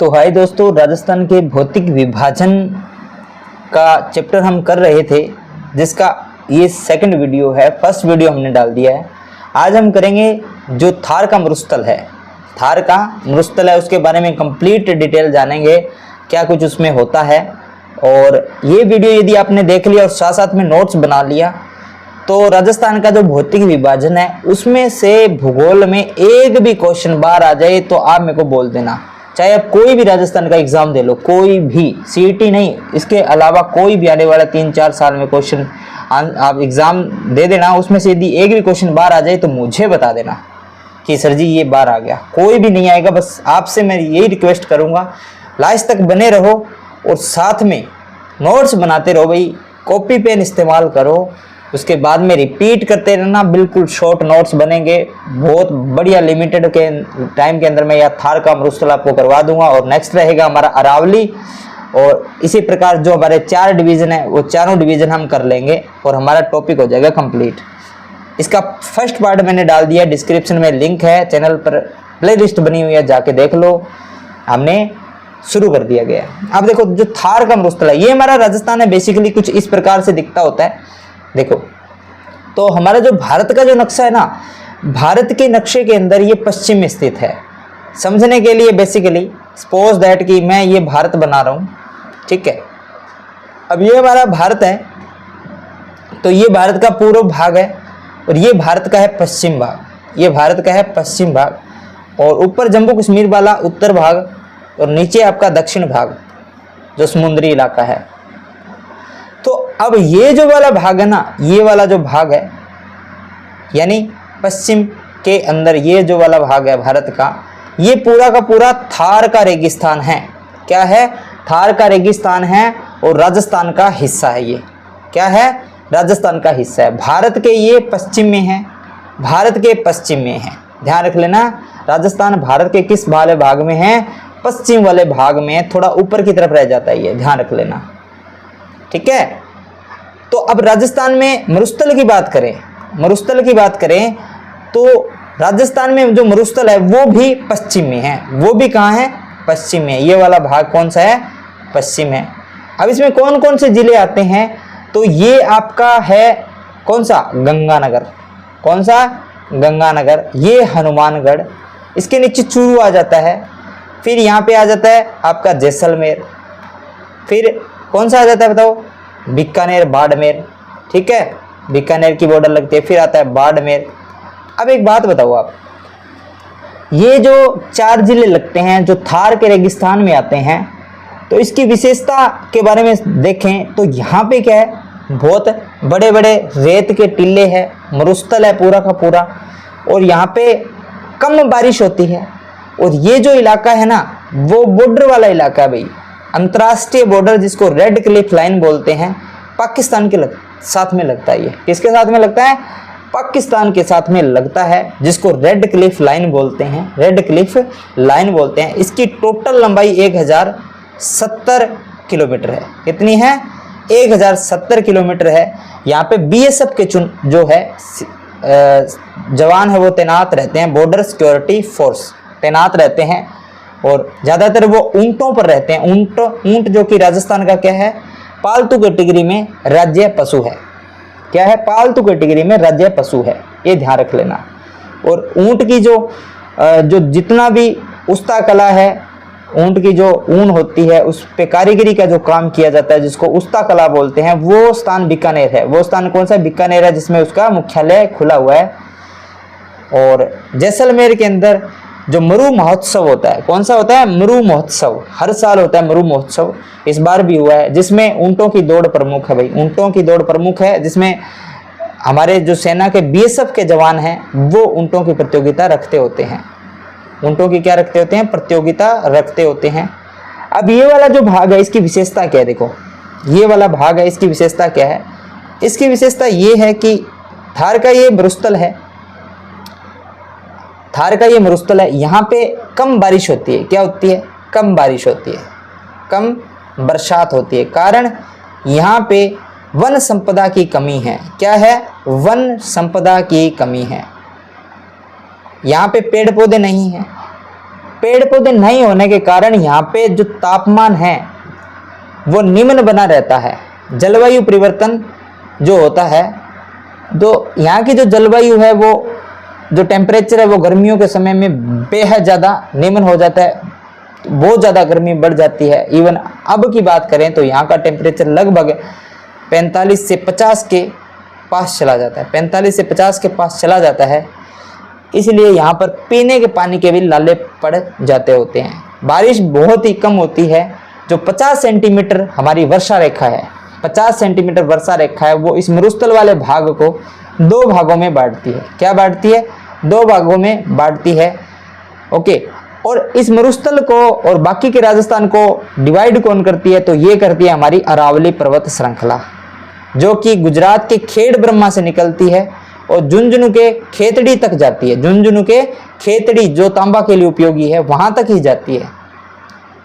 तो हाय दोस्तों, राजस्थान के भौतिक विभाजन का चैप्टर हम कर रहे थे, जिसका ये सेकंड वीडियो है। फर्स्ट वीडियो हमने डाल दिया है। आज हम करेंगे जो थार का मरुस्थल है। थार का मरुस्थल है, उसके बारे में कंप्लीट डिटेल जानेंगे, क्या कुछ उसमें होता है। और ये वीडियो यदि आपने देख लिया और साथ साथ में नोट्स बना लिया, तो राजस्थान का जो भौतिक विभाजन है उसमें से भूगोल में एक भी क्वेश्चन बाहर आ जाए तो आप मेरे को बोल देना। चाहे आप कोई भी राजस्थान का एग्जाम दे लो, कोई भी, सीईटी नहीं, इसके अलावा कोई भी आने वाला 3-4 साल में क्वेश्चन आप एग्जाम दे देना, उसमें से यदि एक भी क्वेश्चन बाहर आ जाए तो मुझे बता देना कि सर जी ये बाहर आ गया। कोई भी नहीं आएगा, बस आपसे मैं यही रिक्वेस्ट करूंगा, लास्ट तक बने रहो और साथ में नोट्स बनाते रहो भाई, कॉपी पेन इस्तेमाल करो। उसके बाद में रिपीट करते रहना, बिल्कुल शॉर्ट नोट्स बनेंगे, बहुत बढ़िया। लिमिटेड के टाइम के अंदर मैं यह थार का मरुस्थल आपको करवा दूंगा। और नेक्स्ट रहेगा हमारा अरावली, और इसी प्रकार जो हमारे 4 डिवीजन है वो चारों डिवीजन हम कर लेंगे और हमारा टॉपिक हो जाएगा कंप्लीट। इसका फर्स्ट पार्ट मैंने डाल दिया, डिस्क्रिप्शन में लिंक है, चैनल पर प्ले लिस्ट बनी हुई है, जाके देख लो। हमने शुरू कर दिया गया। अब देखो, जो थार का मरुस्थल है ये हमारा राजस्थान है। बेसिकली कुछ इस प्रकार से दिखता होता है। देखो, तो हमारा जो भारत का जो नक्शा है ना, भारत के नक्शे के अंदर ये पश्चिम में स्थित है। समझने के लिए बेसिकली सपोज दैट कि मैं ये भारत बना रहा हूँ, ठीक है। अब ये हमारा भारत है, तो ये भारत का पूर्व भाग है और ये भारत का है पश्चिम भाग। ये भारत का है पश्चिम भाग, और ऊपर जम्मू कश्मीर वाला उत्तर भाग, और नीचे आपका दक्षिण भाग जो समुद्री इलाका है। तो अब ये जो वाला भाग है ना, ये वाला जो भाग है, यानी पश्चिम के अंदर ये जो वाला भाग है भारत का, ये पूरा का पूरा थार का रेगिस्तान है। क्या है? थार का रेगिस्तान है और राजस्थान का हिस्सा है। ये क्या है? राजस्थान का हिस्सा है। भारत के ये पश्चिम में है, भारत के पश्चिम में है। ध्यान रख लेना, राजस्थान भारत के किस वाले भाग में है? पश्चिम वाले भाग में, थोड़ा ऊपर की तरफ रह जाता है ये, ध्यान रख लेना, ठीक है। तो अब राजस्थान में मरुस्थल की बात करें, मरुस्थल की बात करें तो राजस्थान में जो मरुस्थल है वो भी पश्चिम में है। वो भी कहाँ है? पश्चिम में। ये वाला भाग कौन सा है? पश्चिम है। अब इसमें कौन कौन से जिले आते हैं? तो ये आपका है कौन सा? गंगानगर। कौन सा? गंगानगर। ये हनुमानगढ़, इसके नीचे चूरू आ जाता है। फिर यहाँ पे आ जाता है आपका जैसलमेर। फिर कौन सा आ जाता है बताओ? बीकानेर, बाड़मेर, ठीक है, बीकानेर की बॉर्डर लगती है। फिर आता है बाड़मेर। अब एक बात बताओ आप, ये जो 4 जिले लगते हैं जो थार के रेगिस्तान में आते हैं, तो इसकी विशेषता के बारे में देखें तो यहाँ पे क्या है? बहुत बड़े बड़े रेत के टीले हैं, मरुस्थल है पूरा का पूरा, और यहाँ पे कम बारिश होती है। और ये जो इलाका है ना, वो बॉर्डर वाला इलाका है भाई, अंतर्राष्ट्रीय बॉर्डर जिसको रेड क्लिफ लाइन बोलते हैं, पाकिस्तान के साथ में लगता है। ये किसके साथ में लगता है? पाकिस्तान के साथ में लगता है, जिसको रेड क्लिफ लाइन बोलते हैं, रेड क्लिफ लाइन बोलते हैं। इसकी टोटल लंबाई 1070 किलोमीटर है। कितनी है? 1070 किलोमीटर है। यहाँ पे बीएसएफ के जो है जवान है वो तैनात रहते हैं, बॉर्डर सिक्योरिटी फोर्स तैनात रहते हैं, और ज़्यादातर वो ऊंटों पर रहते हैं। ऊंट जो कि राजस्थान का क्या है? पालतू कैटेगरी में राज्य पशु है। क्या है? पालतू कैटेगरी में राज्य पशु है, ये ध्यान रख लेना। और ऊंट की जो जितना भी उस्ता कला है, ऊंट की जो ऊन होती है उस पे कारीगरी का जो काम किया जाता है, जिसको उस्ता कला बोलते हैं, वो स्थान बीकानेर है। वो स्थान कौन सा? बीकानेर है, जिसमें उसका मुख्यालय खुला हुआ है। और जैसलमेर के अंदर जो मरु महोत्सव होता है, कौन सा होता है? मरु महोत्सव, हर साल होता है मरु महोत्सव, इस बार भी हुआ है, जिसमें ऊंटों की दौड़ प्रमुख है भाई, ऊंटों की दौड़ प्रमुख है, जिसमें हमारे जो सेना के बीएसएफ के जवान हैं वो ऊंटों की प्रतियोगिता रखते होते हैं। ऊंटों की क्या रखते होते हैं? प्रतियोगिता रखते होते हैं। अब ये वाला जो भाग है इसकी विशेषता क्या है? देखो, ये वाला भाग है, इसकी विशेषता क्या है? इसकी विशेषता ये है कि थार का ये मरुस्थल है, थार का ये मरुस्थल है, यहाँ पे कम बारिश होती है। क्या होती है? कम बारिश होती है, कम बरसात होती है। कारण यहाँ पे वन संपदा की कमी है। क्या है? वन संपदा की कमी है। यहाँ पे पेड़ पौधे नहीं हैं, पेड़ पौधे नहीं होने के कारण यहाँ पे जो तापमान है वो निम्न बना रहता है। जलवायु परिवर्तन जो होता है, तो यहाँ की जो जलवायु है वो जो टेम्परेचर है वो गर्मियों के समय में बेहद ज़्यादा निम्न हो जाता है, बहुत ज़्यादा गर्मी बढ़ जाती है। इवन अब की बात करें तो यहाँ का टेम्परेचर लगभग 45 से 50 के पास चला जाता है, 45 से 50 के पास चला जाता है। इसलिए यहाँ पर पीने के पानी के भी लाले पड़ जाते होते हैं। बारिश बहुत ही कम होती है। जो 50 सेंटीमीटर हमारी वर्षा रेखा है, 50 सेंटीमीटर वर्षा रेखा है, वो इस मरुस्थल वाले भाग को 2 भागों में बांटती है। क्या बांटती है? 2 भागों में बांटती है। ओके, और इस मरुस्थल को और बाकी के राजस्थान को डिवाइड कौन करती है? तो ये करती है हमारी अरावली पर्वत श्रृंखला, जो कि गुजरात के खेड़ ब्रह्मा से निकलती है और झुंझुनू के खेतड़ी तक जाती है। झुंझुनू के खेतड़ी जो तांबा के लिए उपयोगी है वहां तक ही जाती है।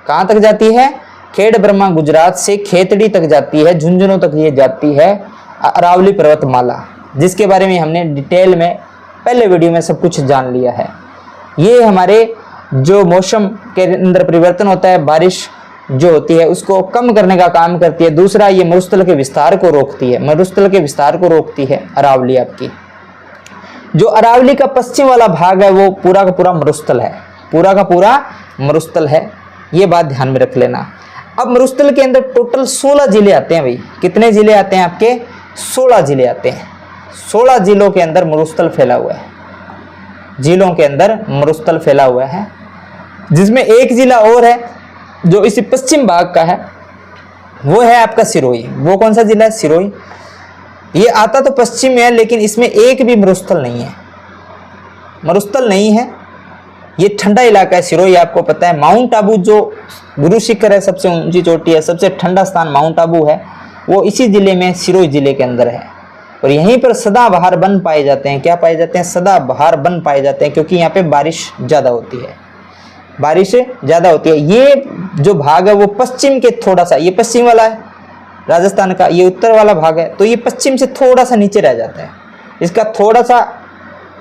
कहां तक जाती है? खेड़ ब्रह्मा गुजरात से खेतड़ी तक जाती है, झुंझुनू तक ये जाती है अरावली पर्वतमाला, जिसके बारे में हमने डिटेल में पहले वीडियो में सब कुछ जान लिया है। ये हमारे जो मौसम के अंदर परिवर्तन होता है, बारिश जो होती है उसको कम करने का काम करती है। दूसरा, ये मरुस्थल के विस्तार को रोकती है। मरुस्थल के विस्तार को रोकती है अरावली आपकी। जो अरावली का पश्चिम वाला भाग है वो पूरा का पूरा मरुस्थल है, पूरा का पूरा मरुस्थल है। ये बात ध्यान में रख लेना। अब मरुस्थल के अंदर टोटल 16 जिले आते हैं भाई। कितने जिले आते हैं आपके? 16 जिले आते हैं। 16 जिलों के अंदर मरुस्थल फैला हुआ है। जिलों के अंदर मरुस्थल फैला हुआ है, जिसमें एक जिला और है जो इसी पश्चिम भाग का है, वो है आपका सिरोही। वो कौन सा जिला है? सिरोही। ये आता तो पश्चिम में है, लेकिन इसमें एक भी मरुस्थल नहीं है। मरुस्थल नहीं है। ये ठंडा इलाका है सिरोही, आपको पता है। माउंट आबू जो गुरु शिखर है, सबसे ऊंची चोटी है, सबसे ठंडा स्थान माउंट आबू है, वो इसी जिले में सिरोही जिले के अंदर है। और यहीं पर सदाबहार वन पाए जाते हैं। क्या पाए जाते हैं? सदाबहार वन पाए जाते हैं, क्योंकि यहाँ पे बारिश ज़्यादा होती है। बारिश ज़्यादा होती है। ये जो भाग है वो पश्चिम के थोड़ा सा, ये पश्चिम वाला है राजस्थान का, ये उत्तर वाला भाग है, तो ये पश्चिम से थोड़ा सा नीचे रह जाता है। इसका थोड़ा सा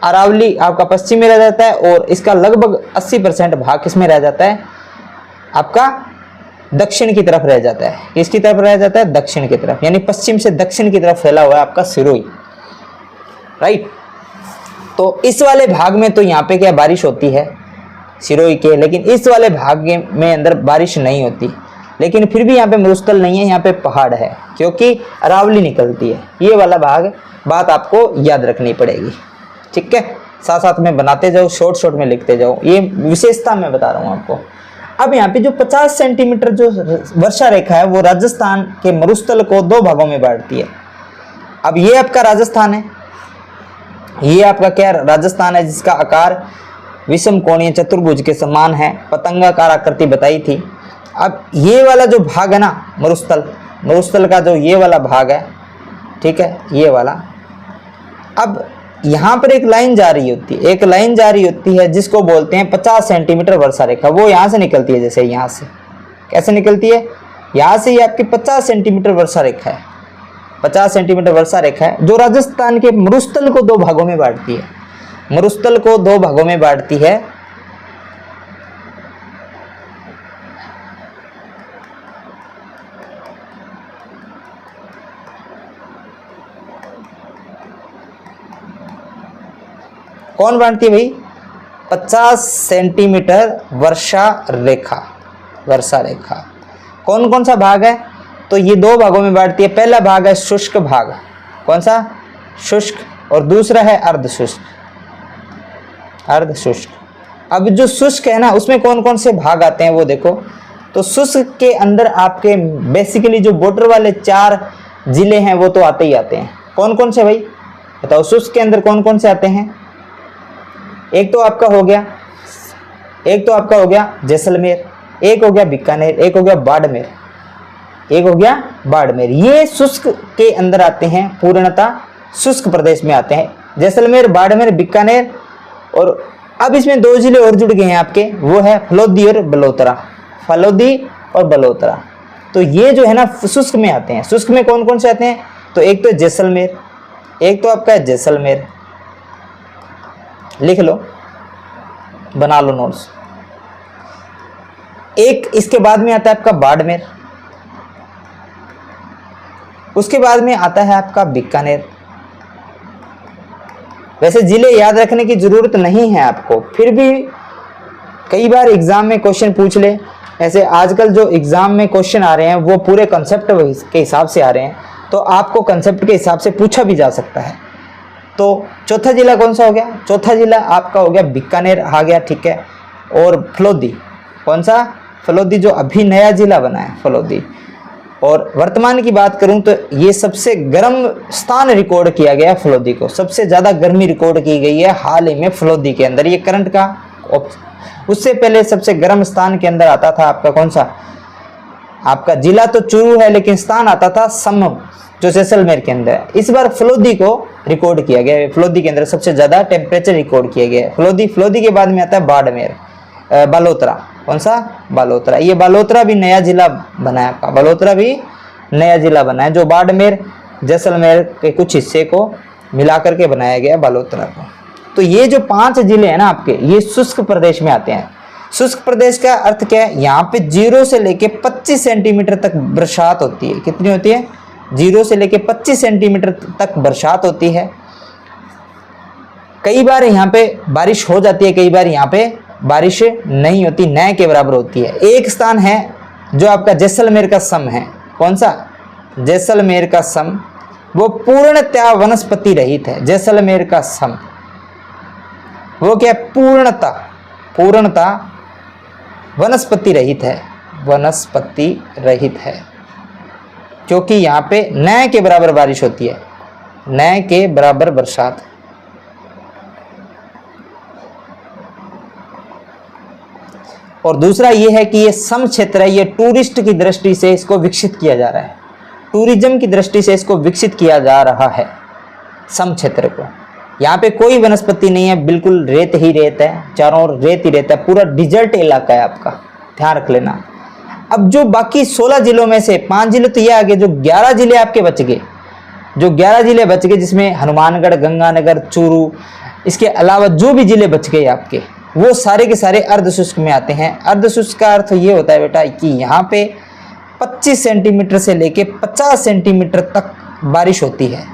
अरावली आपका पश्चिम में रह जाता है, और इसका लगभग 80% भाग किसमें रह जाता है? आपका दक्षिण की तरफ रह जाता है। किसकी तरफ रह जाता है? दक्षिण की तरफ, यानी पश्चिम से दक्षिण की तरफ फैला हुआ है आपका सिरोही, राइट। तो इस वाले भाग में तो यहाँ पे क्या बारिश होती है सिरोही के, लेकिन इस वाले भाग में अंदर बारिश नहीं होती। लेकिन फिर भी यहाँ पे मरुस्थल नहीं है, यहाँ पे पहाड़ है, क्योंकि अरावली निकलती है। ये वाला भाग, बात आपको याद रखनी पड़ेगी, ठीक है। साथ साथ में बनाते जाओ, शॉर्ट में लिखते जाओ, ये विशेषता मैं बता रहा हूँ आपको। अब यहाँ पे जो 50 सेंटीमीटर जो वर्षा रेखा है वो राजस्थान के मरुस्थल को 2 भागों में बांटती है। अब ये आपका राजस्थान है, ये आपका क्या राजस्थान है, जिसका आकार विषम कोणीय चतुर्भुज के समान है, पतंगाकार आकृति बताई थी। अब ये वाला जो भाग है ना मरुस्थल का जो ये वाला भाग है, ठीक है, ये वाला, अब यहाँ पर एक लाइन जा रही होती है, जिसको बोलते हैं 50 सेंटीमीटर वर्षा रेखा। वो यहाँ से निकलती है, जैसे यहाँ से कैसे निकलती है, यहाँ से ये आपकी 50 सेंटीमीटर वर्षा रेखा है। 50 सेंटीमीटर वर्षा रेखा है जो राजस्थान के मरुस्थल को 2 भागों में बांटती है। मरुस्थल को 2 भागों में बांटती है। कौन बांटती है भाई? 50 सेंटीमीटर वर्षा रेखा। कौन कौन सा भाग है? तो ये 2 भागों में बांटती है। पहला भाग है शुष्क भाग। कौन सा? शुष्क। और दूसरा है अर्धशुष्क। अब जो शुष्क है ना, उसमें कौन कौन से भाग आते हैं वो देखो। तो शुष्क के अंदर आपके बेसिकली जो बॉर्डर वाले 4 जिले हैं वो तो आते ही आते हैं। कौन कौन से भाई बताओ? शुष्क के अंदर कौन कौन से आते हैं? एक तो आपका हो गया जैसलमेर, एक हो गया बीकानेर, एक हो गया बाड़मेर। ये शुष्क के अंदर आते हैं, पूर्णतः शुष्क प्रदेश में आते हैं। जैसलमेर, बाड़मेर, बीकानेर। और अब इसमें 2 जिले और जुड़ गए हैं आपके, वो है फलोदी और बलोतरा। तो ये जो है ना शुष्क में आते हैं। शुष्क में कौन कौन से आते हैं? तो एक तो जैसलमेर, एक तो आपका है जैसलमेर, लिख लो, बना लो नोट्स। एक इसके बाद में आता है आपका बाड़मेर, उसके बाद में आता है आपका बीकानेर। वैसे जिले याद रखने की जरूरत नहीं है आपको, फिर भी कई बार एग्जाम में क्वेश्चन पूछ ले। ऐसे आजकल जो एग्जाम में क्वेश्चन आ रहे हैं वो पूरे कंसेप्ट के हिसाब से आ रहे हैं, तो आपको कंसेप्ट के हिसाब से पूछा भी जा सकता है। तो चौथा जिला कौन सा हो गया? चौथा जिला आपका हो गया बीकानेर आ गया, ठीक है। और फलोदी, कौन सा? फलोदी, जो अभी नया जिला बना है फलोदी। और वर्तमान की बात करूं तो ये सबसे गर्म स्थान रिकॉर्ड किया गया है फलोदी को, सबसे ज़्यादा गर्मी रिकॉर्ड की गई है हाल ही में फलोदी के अंदर। ये करंट का, उससे पहले सबसे गर्म स्थान के अंदर आता था आपका कौन सा? आपका जिला तो चूरू है लेकिन स्थान आता था सम, जो जैसलमेर के अंदर है। इस बार फलोदी को रिकॉर्ड किया गया है, फलोदी के अंदर सबसे ज़्यादा टेम्परेचर रिकॉर्ड किया गया है। फलोदी के बाद में आता है बाड़मेर, बालोतरा, कौन सा? बालोतरा। ये बालोतरा भी नया जिला बना है आपका, बालोतरा भी नया जिला बना है, जो बाड़मेर जैसलमेर के कुछ हिस्से को मिला करके बनाया गया बालोतरा को। तो ये जो 5 जिले हैं ना आपके, ये शुष्क प्रदेश में आते हैं। शुष्क प्रदेश का अर्थ क्या है? यहाँ पे 0 से लेके 25 सेंटीमीटर तक बरसात होती है। कितनी होती है? 0 से लेके 25 सेंटीमीटर तक बरसात होती है। कई बार यहाँ पे बारिश हो जाती है, कई बार यहाँ पे बारिश नहीं होती, न के बराबर होती है। एक स्थान है जो आपका जैसलमेर का सम है, कौन सा? जैसलमेर का सम, वो पूर्णतया वनस्पति रहित है। जैसलमेर का सम वो क्या? पूर्णता वनस्पति रहित है, वनस्पति रहित है, क्योंकि यहाँ पे न के बराबर बारिश होती है, न के बराबर बरसात। और दूसरा ये है कि ये सम क्षेत्र है, ये टूरिस्ट की दृष्टि से इसको विकसित किया जा रहा है, टूरिज्म की दृष्टि से इसको विकसित किया जा रहा है सम क्षेत्र को। यहाँ पे कोई वनस्पति नहीं है, बिल्कुल रेत ही रेत है, चारों ओर रेत ही रेत है, पूरा डिजर्ट इलाका है आपका, ध्यान रख लेना। अब जो बाकी 16 जिलों में से 5 जिले तो ये आ गए, जो 11 जिले आपके बच गए, जो 11 जिले बच गए, जिसमें हनुमानगढ़, गंगानगर, चूरू, इसके अलावा जो भी जिले बच गए आपके, वो सारे के सारे अर्धशुष्क में आते हैं। अर्धशुष्क का अर्थ ये होता है बेटा कि यहाँ पे 25 सेंटीमीटर से लेके 50 सेंटीमीटर तक बारिश होती है,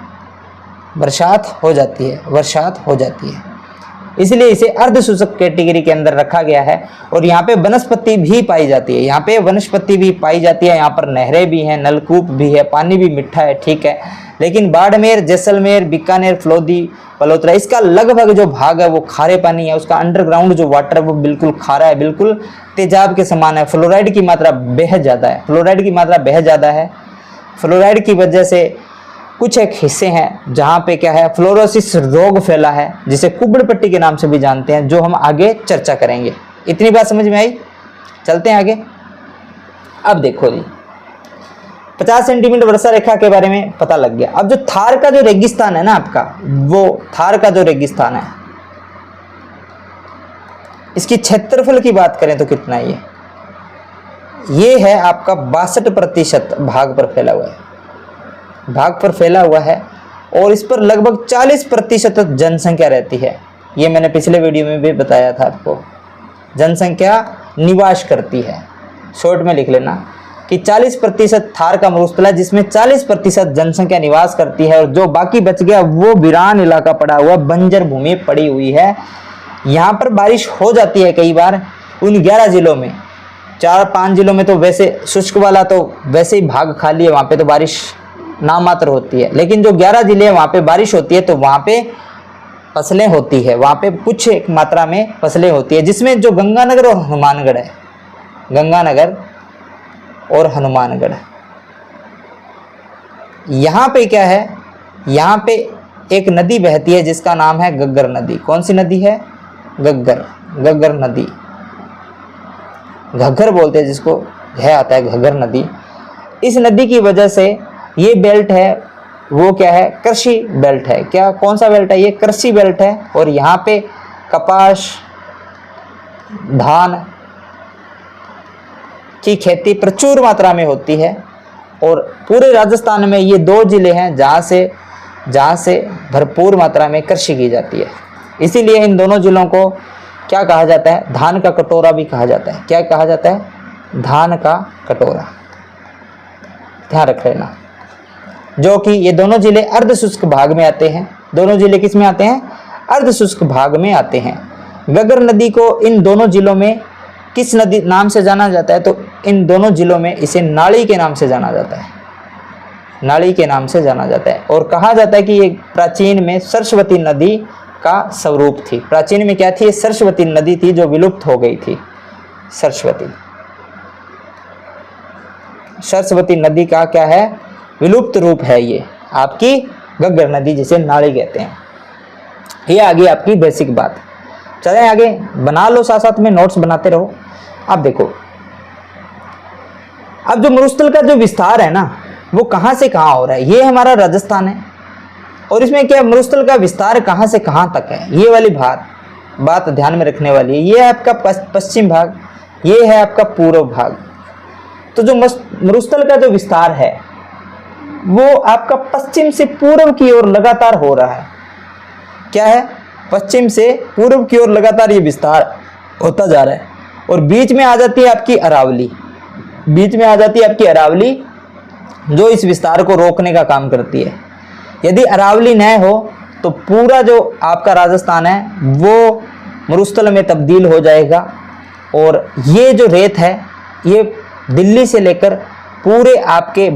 बरसात हो जाती है, वर्षात हो जाती है, इसलिए इसे अर्धशुष्क कैटेगरी के अंदर रखा गया है। और यहाँ पे वनस्पति भी पाई जाती है, यहाँ पे वनस्पति भी पाई जाती है, यहाँ पर नहरें भी हैं, नलकूप भी है, पानी भी मीठा है, ठीक है। लेकिन बाड़मेर, जैसलमेर, बीकानेर, फलोदी, बालोतरा, इसका लगभग जो भाग है वो खारे पानी है, उसका अंडरग्राउंड जो वाटर है वो बिल्कुल खारा है, बिल्कुल तेजाब के समान है। फ्लोराइड की मात्रा बेहद ज़्यादा है, फ्लोराइड की मात्रा बेहद ज़्यादा है। फ्लोराइड की वजह से कुछ एक हिस्से हैं जहाँ पे क्या है, फ्लोरोसिस रोग फैला है, जिसे कुबड़ पट्टी के नाम से भी जानते हैं, जो हम आगे चर्चा करेंगे। इतनी बात समझ में आई? चलते हैं आगे। अब देखो जी, 50 सेंटीमीटर वर्षा रेखा के बारे में पता लग गया। अब जो थार का जो रेगिस्तान है ना आपका, वो थार का जो रेगिस्तान है, इसकी क्षेत्रफल की बात करें तो कितना है? ये है आपका 62% भाग पर फैला हुआ है, भाग पर फैला हुआ है, और इस पर लगभग 40% जनसंख्या रहती है। ये मैंने पिछले वीडियो में भी बताया था आपको, जनसंख्या निवास करती है। शॉर्ट में लिख लेना कि 40% थार का मरुस्थल है, जिसमें 40% जनसंख्या निवास करती है, और जो बाकी बच गया वो वीरान इलाका पड़ा हुआ, बंजर भूमि पड़ी हुई है। यहाँ पर बारिश हो जाती है कई बार उन 11 जिलों में, 4-5 जिलों में तो वैसे शुष्क वाला तो वैसे ही भाग खाली है, वहाँ पे तो बारिश नामात्र होती है। लेकिन जो 11 जिले हैं वहाँ पे बारिश होती है, तो वहाँ पे फसलें होती है, वहाँ पे कुछ एक मात्रा में फसलें होती है, जिसमें जो गंगानगर और हनुमानगढ़ है, गंगानगर और हनुमानगढ़, यहाँ पे क्या है, यहाँ पे एक नदी बहती है जिसका नाम है घग्गर नदी। कौन सी नदी है? घग्गर नदी, घग्गर बोलते हैं जिसको, है आता है घग्गर नदी। इस नदी की वजह से ये बेल्ट है वो क्या है? कृषि बेल्ट है। क्या, कौन सा बेल्ट है? ये कृषि बेल्ट है। और यहाँ पे कपास, धान की खेती प्रचुर मात्रा में होती है, और पूरे राजस्थान में ये 2 जिले हैं जहाँ से भरपूर मात्रा में कृषि की जाती है। इसीलिए इन दोनों जिलों को क्या कहा जाता है? धान का कटोरा भी कहा जाता है। क्या कहा जाता है? धान का कटोरा, ध्यान रख लेना। जो कि ये दोनों जिले अर्ध शुष्क भाग में आते हैं। दोनों जिले किस में आते हैं? अर्ध शुष्क भाग में आते हैं। गगर नदी को इन दोनों जिलों में किस नदी नाम से जाना जाता है? तो इन दोनों जिलों में इसे नाली के नाम से जाना जाता है, नाली के नाम से जाना जाता है। और कहा जाता है कि ये प्राचीन में सरस्वती नदी का स्वरूप थी। प्राचीन में क्या थी? ये सरस्वती नदी थी जो विलुप्त हो गई थी। सरस्वती नदी का क्या है? विलुप्त रूप है ये आपकी गग्गर नदी, जिसे नाली कहते हैं। ये आगे आपकी बेसिक बात। चलें आगे, बना लो, साथ साथ में नोट्स बनाते रहो। अब देखो, अब जो मरुस्थल का जो विस्तार है ना, वो कहां से कहां हो रहा है? ये हमारा राजस्थान है, और इसमें क्या मरुस्थल का विस्तार कहां से कहां तक है? ये वाली बात ध्यान में रखने वाली है। ये है आपका पश्चिम भाग, ये है आपका पूर्व भाग। तो जो मरुस्थल का जो विस्तार है वो आपका पश्चिम से पूर्व की ओर लगातार हो रहा है। क्या है? पश्चिम से पूर्व की ओर लगातार ये विस्तार होता जा रहा है। और बीच में आ जाती है आपकी अरावली, बीच में आ जाती है आपकी अरावली, जो इस विस्तार को रोकने का काम करती है। यदि अरावली न हो तो पूरा जो आपका राजस्थान है वो मरुस्थल में तब्दील हो जाएगा। और ये जो रेत है ये दिल्ली से लेकर पूरे आपके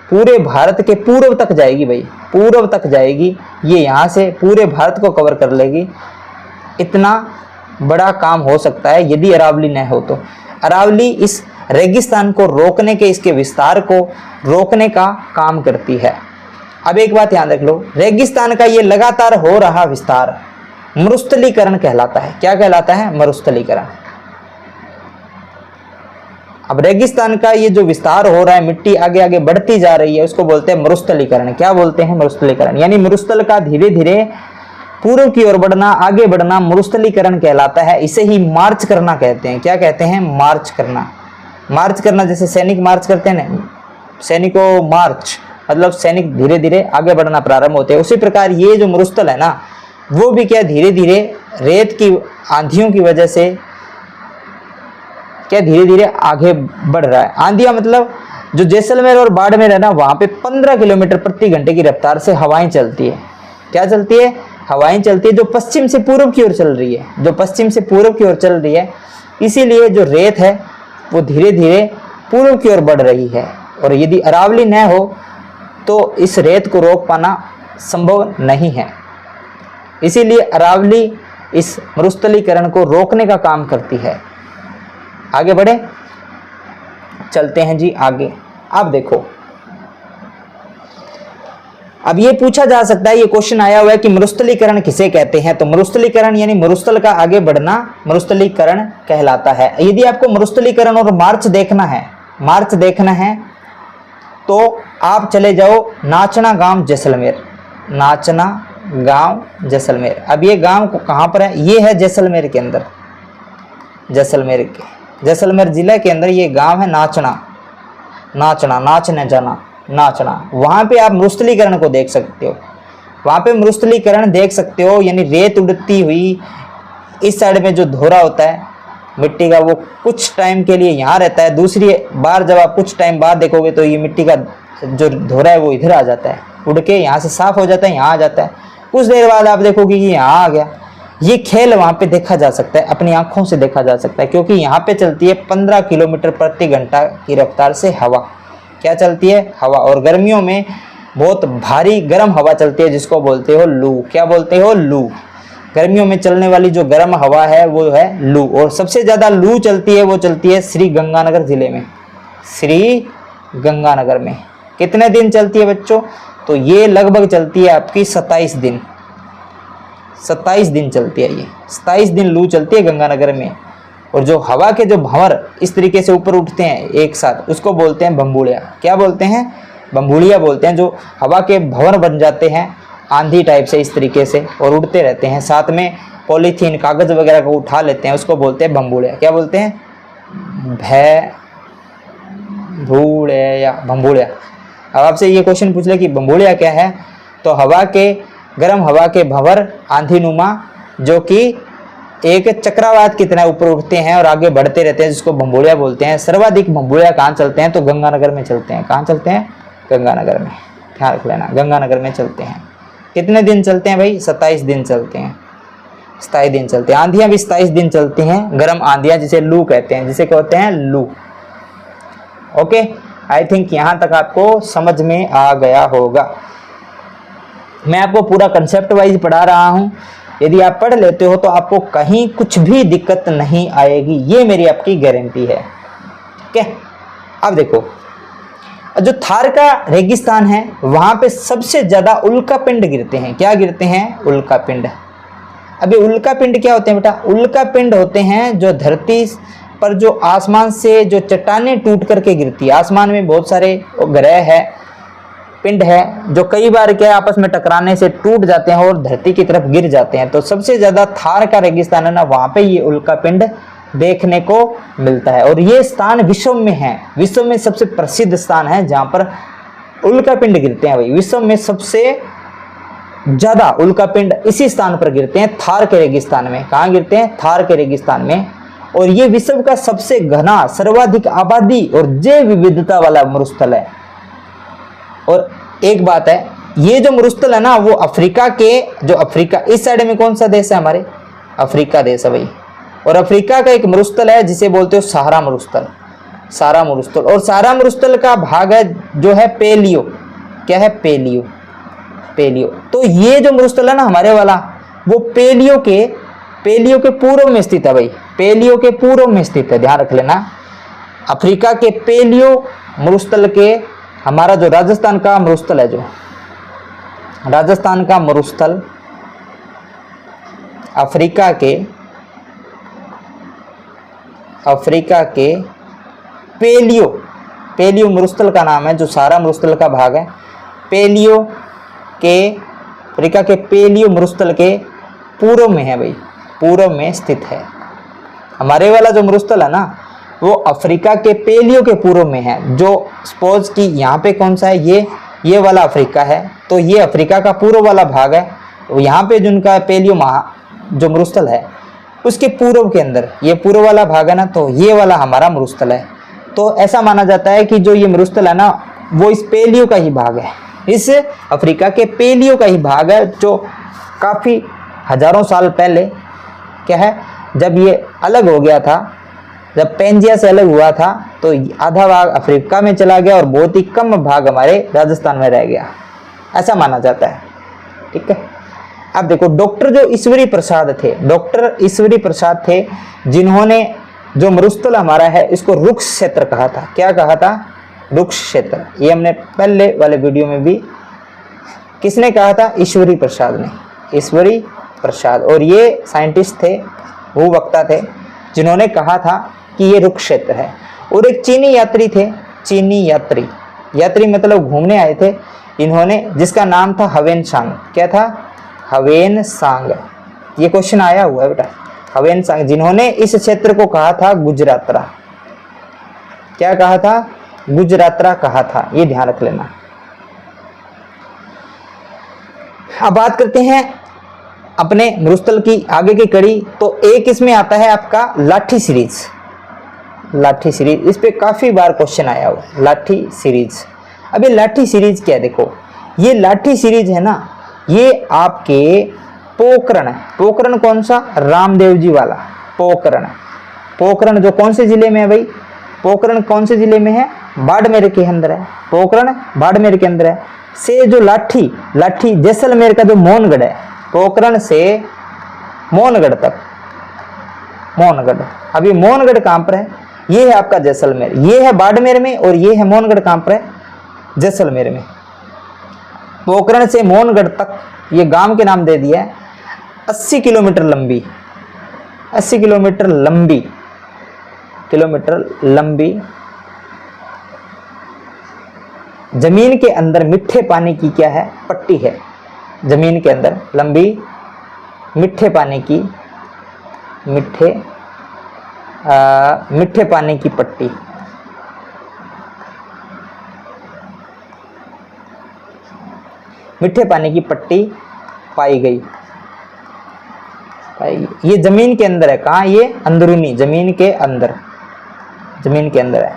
पूरे भारत के पूर्व तक जाएगी भाई, पूर्व तक जाएगी। ये यहाँ से पूरे भारत को कवर कर लेगी। इतना बड़ा काम हो सकता है यदि अरावली न हो तो। अरावली इस रेगिस्तान को रोकने के, इसके विस्तार को रोकने का काम करती है। अब एक बात याद रख लो, रेगिस्तान का ये लगातार हो रहा विस्तार मरुस्थलीकरण कहलाता है। क्या कहलाता है? मरुस्थलीकरण। अब रेगिस्तान का ये जो विस्तार हो रहा है, मिट्टी आगे आगे बढ़ती जा रही है, उसको बोलते हैं मरुस्थलीकरण। क्या बोलते हैं? मरुस्थलीकरण। यानी मरुस्थल का धीरे धीरे पूर्व की ओर बढ़ना, आगे बढ़ना मरुस्थलीकरण कहलाता है। इसे ही मार्च करना कहते हैं। क्या कहते हैं? मार्च करना। मार्च करना, जैसे सैनिक मार्च करते हैं ना, सैनिकों मार्च मतलब सैनिक धीरे धीरे आगे बढ़ना प्रारंभ होते हैं। उसी प्रकार ये जो मरुस्थल है ना, वो भी क्या धीरे धीरे रेत की आंधियों की वजह से क्या धीरे धीरे आगे बढ़ रहा है। आंधियां मतलब जो जैसलमेर और बाड़मेर है ना, वहां पे 15 किलोमीटर प्रति घंटे की रफ्तार से हवाएं चलती है। क्या चलती है? हवाएं चलती है, जो पश्चिम से पूर्व की ओर चल रही है, जो पश्चिम से पूर्व की ओर चल रही है। इसीलिए जो रेत है वो धीरे धीरे पूर्व की ओर बढ़ रही है। और यदि अरावली न हो तो इस रेत को रोक पाना संभव नहीं है। इसीलिए अरावली इस मरुस्थलीकरण को रोकने का काम करती है। आगे बढ़े, चलते हैं जी आगे। अब देखो, अब ये पूछा जा सकता है, ये क्वेश्चन आया हुआ है कि मरुस्थलीकरण किसे कहते हैं? तो मरुस्थलीकरण यानी मरुस्थल का आगे बढ़ना मरुस्थलीकरण कहलाता है। यदि आपको मरुस्थलीकरण और मार्च देखना है तो आप चले जाओ नाचना गांव जैसलमेर। नाचना गांव जैसलमेर। अब ये गांव कहाँ पर है? ये है जैसलमेर के अंदर, जैसलमेर जिले के अंदर ये गांव है नाचना। नाचने जाना, नाचना। वहां पे आप मरुस्थलीकरण को देख सकते हो। वहां पे मरुस्थलीकरण देख सकते हो, यानी रेत उड़ती हुई इस साइड में जो धोरा होता है मिट्टी का, वो कुछ टाइम के लिए यहाँ रहता है। दूसरी बार जब आप कुछ टाइम बाद देखोगे तो ये मिट्टी का जो धोरा है वो इधर आ जाता है, उड़ के यहाँ से साफ हो जाता है, यहाँ आ जाता है। कुछ देर बाद आप देखोगे कि यहाँ आ गया। ये खेल वहाँ पे देखा जा सकता है, अपनी आंखों से देखा जा सकता है, क्योंकि यहाँ पे चलती है 15 किलोमीटर प्रति घंटा की रफ्तार से हवा। क्या चलती है? हवा। और गर्मियों में बहुत भारी गर्म हवा चलती है, जिसको बोलते हो लू। क्या बोलते हो? लू। गर्मियों में चलने वाली जो गर्म हवा है वो है लू। और सबसे ज़्यादा लू चलती है वो चलती है श्री गंगानगर जिले में। श्री गंगानगर में कितने दिन चलती है बच्चों? तो ये लगभग चलती है आपकी 27 दिन। 27 दिन चलती है ये, 27 दिन लू चलती है गंगानगर में। और जो हवा के जो भंवर इस तरीके से ऊपर उठते हैं एक साथ, उसको बोलते हैं बम्बुड़िया। क्या बोलते हैं? बम्बुड़िया बोलते हैं। जो हवा के भंवर बन जाते हैं आंधी टाइप से इस तरीके से और उड़ते रहते हैं, साथ में पॉलीथीन कागज वगैरह को उठा लेते हैं, उसको बोलते हैं बम्बुड़िया। क्या बोलते हैं? बम्बुड़िया। अब आपसे ये क्वेश्चन पूछ ले कि बम्बुड़िया क्या है, तो गर्म हवा के भंवर आंधी नुमा जो कि एक चक्रवात कितना ऊपर उठते हैं और आगे बढ़ते रहते हैं, जिसको भंबोड़िया बोलते हैं। सर्वाधिक भंबोड़िया कहाँ चलते हैं? तो गंगानगर में चलते हैं। कहाँ चलते हैं? गंगानगर में। ध्यान रख लेना, गंगानगर में चलते हैं। कितने दिन चलते हैं भाई? 27 दिन चलते हैं। 27 दिन चलते हैं। आंधियां भी 27 दिन चलती हैं, गर्म आंधियां, जिसे लू कहते हैं, जिसे कहते हैं लू। ओके, आई थिंक यहां तक आपको समझ में आ गया होगा। मैं आपको पूरा कंसेप्ट वाइज पढ़ा रहा हूं। यदि आप पढ़ लेते हो तो आपको कहीं कुछ भी दिक्कत नहीं आएगी, ये मेरी आपकी गारंटी है। ठीक है, अब देखो, जो थार का रेगिस्तान है वहां पे सबसे ज्यादा उल्कापिंड गिरते हैं। क्या गिरते हैं? उल्कापिंड। अभी उल्कापिंड क्या होते हैं बेटा? उल्कापिंड होते हैं जो धरती पर, जो आसमान से जो चट्टानें टूट करके गिरती है। आसमान में बहुत सारे ग्रह है, पिंड है, जो कई बार क्या आपस में टकराने से टूट जाते हैं और धरती की तरफ गिर जाते हैं। तो सबसे ज्यादा थार का रेगिस्तान है ना, वहां पे ये उल्कापिंड देखने को मिलता है। और ये स्थान विश्व में है, विश्व में सबसे प्रसिद्ध स्थान है जहां पर उल्कापिंड गिरते हैं। भाई विश्व में सबसे ज्यादा उल्कापिंड इसी स्थान पर गिरते हैं, थार के रेगिस्तान में। कहाँ गिरते हैं? थार के रेगिस्तान में। और ये विश्व का सबसे घना, सर्वाधिक आबादी और जैव विविधता वाला मरुस्थल है। और एक बात है, ये जो मरुस्थल है ना, वो अफ्रीका के, जो अफ्रीका इस साइड में कौन सा देश है? हमारे अफ्रीका देश है भाई। और अफ्रीका का एक मरुस्थल है जिसे बोलते हो सहारा मरुस्थल। सहारा मरुस्थल, और सहारा मरुस्थल का भाग है जो है पेलियो। क्या है? पेलियो। पेलियो। तो ये जो मरुस्थल है ना हमारे वाला, वो पेलियो के पूर्व में स्थित है भाई। पेलियो के पूर्व में स्थित है, ध्यान रख लेना। अफ्रीका के पेलियो मरुस्थल के, हमारा जो राजस्थान का मरुस्थल है, जो राजस्थान का मरुस्थल अफ्रीका के पेलियो मरुस्थल का नाम है, जो सहारा मरुस्थल का भाग है। पेलियो के, अफ्रीका के पेलियो मरुस्थल के पूर्व में है भाई, पूर्व में स्थित है। हमारे वाला जो मरुस्थल है ना, वो अफ्रीका के पेलियो के पूर्व में है। जो सपोज कि यहाँ पे कौन सा है? ये वाला अफ्रीका है, तो ये अफ्रीका का पूर्व वाला भाग है। तो यहाँ पे जिनका पेलियो जो मरुस्थल है, उसके पूर्व के अंदर ये पूर्व वाला भाग है ना, तो ये वाला हमारा मरुस्थल है। तो ऐसा माना जाता है कि जो ये मरुस्थल है ना, वो इस पेलियो का ही भाग है, इस अफ्रीका के पेलियो का ही भाग है, जो काफ़ी हजारों साल पहले क्या है, जब ये अलग हो गया था, जब पेंजिया से अलग हुआ था, तो आधा भाग अफ्रीका में चला गया और बहुत ही कम भाग हमारे राजस्थान में रह गया, ऐसा माना जाता है। ठीक है, अब देखो, डॉक्टर जो ईश्वरी प्रसाद थे, जिन्होंने जो मरुस्थल हमारा है इसको रुक्ष क्षेत्र कहा था। क्या कहा था? रुक्ष क्षेत्र। ये हमने पहले वाले वीडियो में भी, किसने कहा था? ईश्वरी प्रसाद ने, ईश्वरी प्रसाद। और ये साइंटिस्ट थे, वो वक्ता थे, जिन्होंने कहा था कि ये रुक्ष क्षेत्र है। और एक चीनी यात्री थे, चीनी यात्री मतलब घूमने आए थे इन्होंने, जिसका नाम था हवेनसांग। क्या था? हवेनसांग। ये क्वेश्चन आया हुआ है बेटा, हवेनसांग, जिन्होंने इस क्षेत्र को कहा था गुजरातरा। क्या कहा था? गुजरातरा कहा था, ये ध्यान रख लेना। अब बात करते हैं अपने मरुस्थल की आगे की कड़ी। तो एक इसमें आता है आपका लाठी सीरीज। लाठी सीरीज, इस पे काफी बार क्वेश्चन आया हुआ, लाठी सीरीज। अभी लाठी सीरीज क्या है? देखो, ये लाठी सीरीज है ना, ये आपके पोखरण कौन सा? रामदेव जी वाला पोखरण जो कौन से जिले में है भाई? पोखरण कौन से जिले में है? बाड़मेर के अंदर है। पोखरण बाड़मेर के अंदर है। से जो लाठी जैसलमेर का जो मोहनगढ़ है, पोखरण से मोहनगढ़ तक, मोहनगढ़। अभी मोहनगढ़ कहाँ पर है? ये है आपका जैसलमेर, ये है बाड़मेर में, और ये है मोहनगढ़ कहाँ पर है? जैसलमेर में। पोखरण से मोहनगढ़ तक ये गांव के नाम दे दिया है। 80 किलोमीटर लंबी, 80 किलोमीटर लंबी जमीन के अंदर मीठे पानी की क्या है? पट्टी है। जमीन के अंदर लंबी मीठे पानी की पट्टी। मीठे पानी की पट्टी पाई गई। ये जमीन के अंदर है। कहाँ? ये अंदरूनी जमीन के अंदर, जमीन के अंदर है।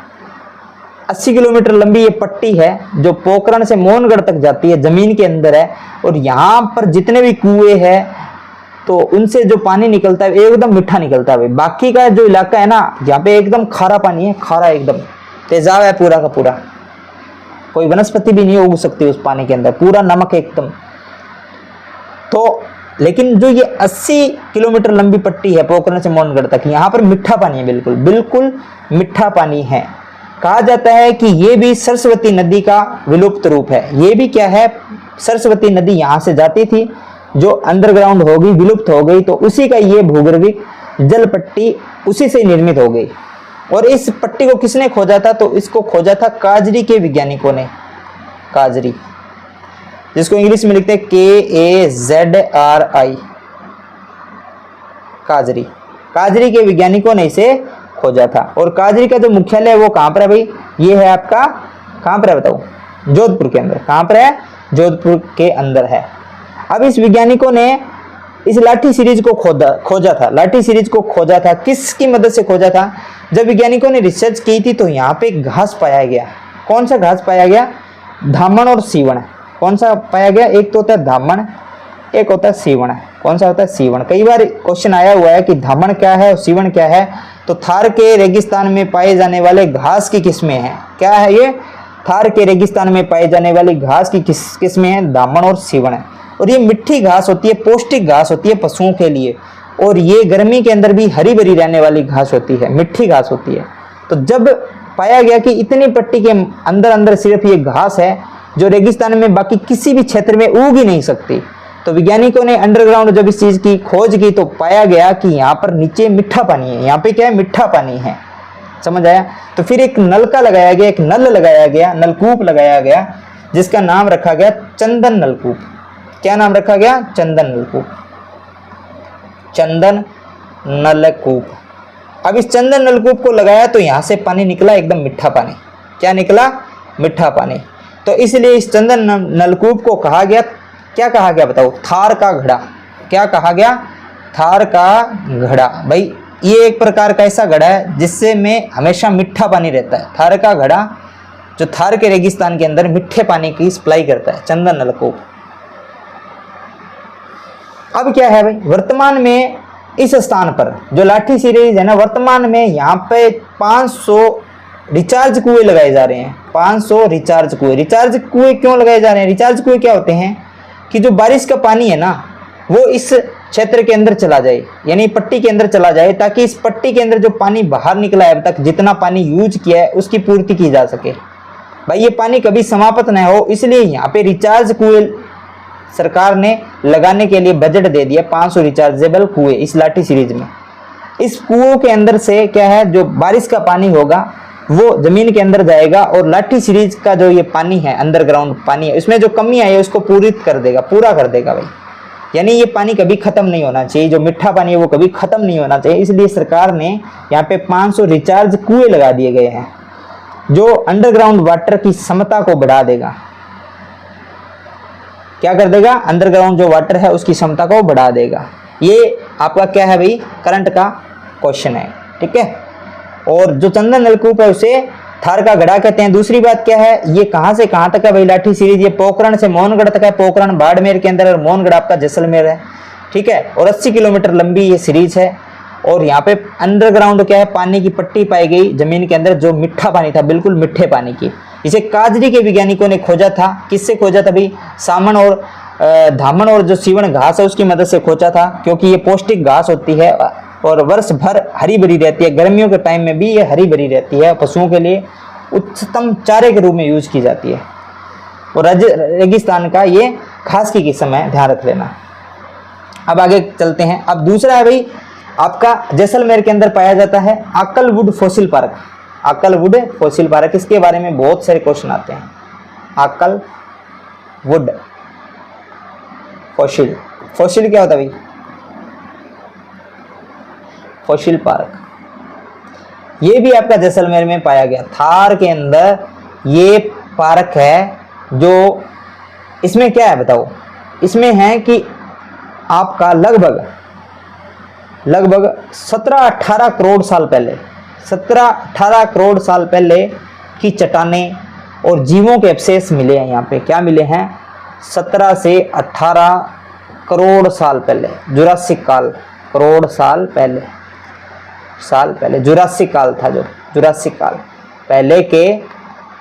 80 किलोमीटर लंबी ये पट्टी है जो पोखरण से मोहनगढ़ तक जाती है, जमीन के अंदर है। और यहाँ पर जितने भी कुएं हैं तो उनसे जो पानी निकलता है एकदम मीठा निकलता है। बाकी का जो इलाका है ना, यहाँ पे एकदम खारा पानी है, खारा एकदम तेजाब है पूरा का पूरा, कोई वनस्पति भी नहीं उग सकती उस पानी के अंदर, पूरा नमक है एकदम। तो लेकिन जो ये 80 किलोमीटर लंबी पट्टी है पोखरण से मोहनगढ़ तक, यहाँ पर मीठा पानी है, बिल्कुल बिल्कुल मीठा पानी है। कहा जाता है कि ये भी सरस्वती नदी का विलुप्त रूप है। ये भी क्या है? सरस्वती नदी यहाँ से जाती थी, जो अंडरग्राउंड हो गई, विलुप्त हो गई, तो उसी का ये भूगर्भिक जल पट्टी उसी से निर्मित हो गई। और इस पट्टी को किसने खोजा था? तो इसको खोजा था काजरी के वैज्ञानिकों ने। काजरी, जिसको इंग्लिश में लिखते हैं KAZRI, काजरी। काजरी के वैज्ञानिकों ने इसे खोजा था। और काजरी का जो मुख्यालय है वो कहाँ पर है भाई? ये है आपका, कहाँ पर है बताओ? जोधपुर के अंदर। कहाँ पर है? जोधपुर के अंदर है। अब इस वैज्ञानिकों ने इस लाठी सीरीज को खोजा था। लाठी सीरीज को खोजा था, किसकी मदद से खोजा था? जब वैज्ञानिकों ने रिसर्च की थी तो यहाँ पे घास पाया गया। कौन सा घास पाया गया? धामण और सीवण। कौन सा पाया गया? एक तो होता है धामण, एक होता है सीवण। कौन सा होता है? सीवण। कई बार क्वेश्चन आया हुआ है कि धामण क्या है और सीवण क्या है। तो थार के रेगिस्तान में पाए जाने वाले घास की किस्में हैं। क्या है ये? थार के रेगिस्तान में पाए जाने वाली घास की किस्में हैं धामण और सीवण। और ये मिट्टी घास होती है, पौष्टिक घास होती है पशुओं के लिए। और ये गर्मी के अंदर भी हरी भरी रहने वाली घास होती है, मिट्टी घास होती है। तो जब पाया गया कि इतनी पट्टी के अंदर अंदर सिर्फ ये घास है जो रेगिस्तान में बाकी किसी भी क्षेत्र में उग ही नहीं सकती, तो वैज्ञानिकों ने अंडरग्राउंड जब इस चीज की खोज की तो पाया गया कि यहाँ पर नीचे मीठा पानी है। यहाँ पे क्या है? मीठा पानी है। समझ आया? तो फिर एक नलका लगाया गया, एक नल लगाया गया, नलकूप लगाया गया, जिसका नाम रखा गया चंदन नलकूप। क्या नाम रखा गया? चंदन नलकूप। चंदन नलकूप। अब इस चंदन नलकूप को लगाया तो यहाँ से पानी निकला एकदम मीठा पानी। क्या निकला? मीठा पानी। तो इसलिए इस चंदन नलकूप को कहा गया, क्या कहा गया बताओ? थार का घड़ा। क्या कहा गया? थार का घड़ा। भाई ये एक प्रकार का ऐसा घड़ा है जिससे में हमेशा मीठा पानी रहता है। थार का घड़ा जो थार के रेगिस्तान के अंदर मीठे पानी की सप्लाई करता है, चंदन नलकूप। अब क्या है भाई? वर्तमान में इस स्थान पर जो लाठी सीरीज है ना, वर्तमान में यहाँ पे 500 रिचार्ज कुएं लगाए जा रहे हैं। 500 रिचार्ज कुएं। रिचार्ज कुएं क्यों लगाए जा रहे हैं? रिचार्ज कुएं क्या होते हैं कि जो बारिश का पानी है ना वो इस क्षेत्र के अंदर चला जाए, यानी पट्टी के अंदर चला जाए, ताकि इस पट्टी के अंदर जो पानी बाहर निकला है अब तक, जितना पानी यूज किया है उसकी पूर्ति की जा सके। भाई ये पानी कभी समाप्त न हो, इसलिए यहाँ पे रिचार्ज कुएं सरकार ने लगाने के लिए बजट दे दिया। 500 रिचार्जेबल कुएं इस लाठी सीरीज में। इस कुओं के अंदर से क्या है, जो बारिश का पानी होगा वो जमीन के अंदर जाएगा और लाठी सीरीज का जो ये पानी है, अंडरग्राउंड पानी है, इसमें जो कमी आई है उसको पूरित कर देगा, पूरा कर देगा भाई। यानी ये पानी कभी खत्म नहीं होना चाहिए, जो मीठा पानी है वो कभी खत्म नहीं होना चाहिए। इसलिए सरकार ने यहाँ पे 500 रिचार्ज कुएं लगा दिए गए हैं जो अंडरग्राउंड वाटर की क्षमता को बढ़ा देगा। क्या कर देगा? अंडरग्राउंड जो वाटर है उसकी क्षमता को बढ़ा देगा। ये आपका क्या है भाई? करंट का क्वेश्चन है, ठीक है। और जो चंदन नलकूप है उसे थार का घड़ा कहते हैं। दूसरी बात क्या है, ये कहां से कहां तक है भाई लाठी सीरीज? ये पोखरण से मोहनगढ़ तक है। पोखरण बाड़मेर के अंदर और मोहनगढ़ आपका जैसलमेर है, ठीक है। और 80 किलोमीटर लंबी ये सीरीज है। और यहाँ पे अंडरग्राउंड क्या है? पानी की पट्टी पाई गई जमीन के अंदर, जो मीठा पानी था, बिल्कुल मीठे पानी की। इसे काजरी के वैज्ञानिकों ने खोजा था। किससे खोजा था भाई? सामण और धामण और जो सीवण घास है उसकी मदद से खोजा था, क्योंकि ये पौष्टिक घास होती है और वर्ष भर हरी भरी रहती है। गर्मियों के टाइम में भी ये हरी भरी रहती है, पशुओं के लिए उच्चतम चारे के रूप में यूज की जाती है। और रेगिस्तान का ये खास की किस्म है, ध्यान रख लेना। अब आगे चलते हैं। अब दूसरा है भाई आपका जैसलमेर के अंदर पाया जाता है Akal wood fossil park. Akal wood fossil park, इसके बारे में बहुत सारे क्वेश्चन आते हैं। आकलवुड फॉसिल, फॉसिल क्या होता है भाई? फॉसिल पार्क, ये भी आपका जैसलमेर में पाया गया। थार के अंदर ये पार्क है। जो इसमें क्या है बताओ? इसमें है कि आपका लगभग लगभग 17-18 करोड़ साल पहले, 17-18 करोड़ साल पहले की चट्टानें और जीवों के अवशेष मिले हैं यहाँ पे। क्या मिले हैं? 17 से 18 करोड़ साल पहले, जुरासिक काल, करोड़ साल पहले जुरासिक काल था, जो जुरासिक काल पहले के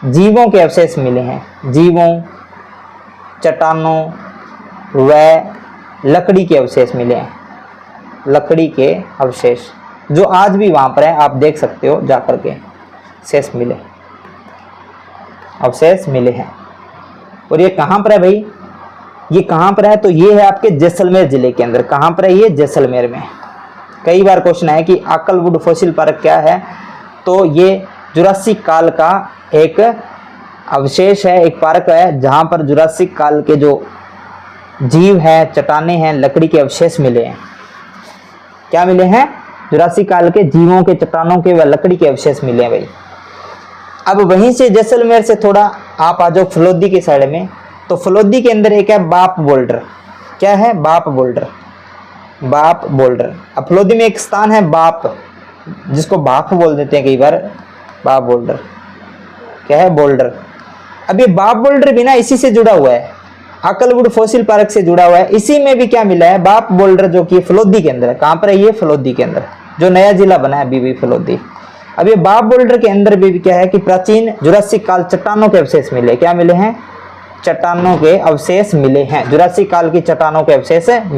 जीवों के अवशेष मिले हैं। जीवों, चट्टानों व लकड़ी के अवशेष मिले हैं, लकड़ी के अवशेष जो आज भी वहाँ पर है, आप देख सकते हो जाकर के, अवशेष मिले हैं। और ये कहाँ पर है भाई? ये कहाँ पर है? तो ये है आपके जैसलमेर जिले के अंदर। कहाँ पर है ये? जैसलमेर में। कई बार क्वेश्चन है कि आकलवुड फॉसिल पार्क क्या है? तो ये जुरासिक काल का एक अवशेष है, एक पार्क है जहाँ पर जुरासिक काल के जो जीव हैं, चट्टानें हैं, लकड़ी के अवशेष मिले हैं। क्या मिले हैं? जुरासिक काल के जीवों के, चट्टानों के व लकड़ी के अवशेष मिले हैं भाई। अब वहीं से जैसलमेर से थोड़ा आप आ जाओ फलोदी की साइड में, तो फलोदी के अंदर एक है बाप बोल्डर। क्या है? बाप बोल्डर, बाप बोल्डर। अब फलोदी में एक स्थान है बाप, जिसको बाप बोल देते हैं कई बार, बाप बोल्डर। क्या है? बोल्डर। अब ये बाप बोल्डर भी ना इसी से जुड़ा हुआ है, आकलवुड फॉसिल पार्क से जुड़ा हुआ है। इसी में भी क्या मिला है? बाप बोल्डर, जो कि फलोदी के अंदर है। कहाँ पर है ये? फलोदी के अंदर, जो नया जिला बना है अभी भी, फलोदी। अब ये बाप बोल्डर के अंदर भी क्या है कि प्राचीन जुरासिक काल चट्टानों के अवशेष मिले। क्या मिले हैं? चट्टानों के अवशेष मिले हैं, जुरासिक काल की चट्टानों के अवशेष मिले।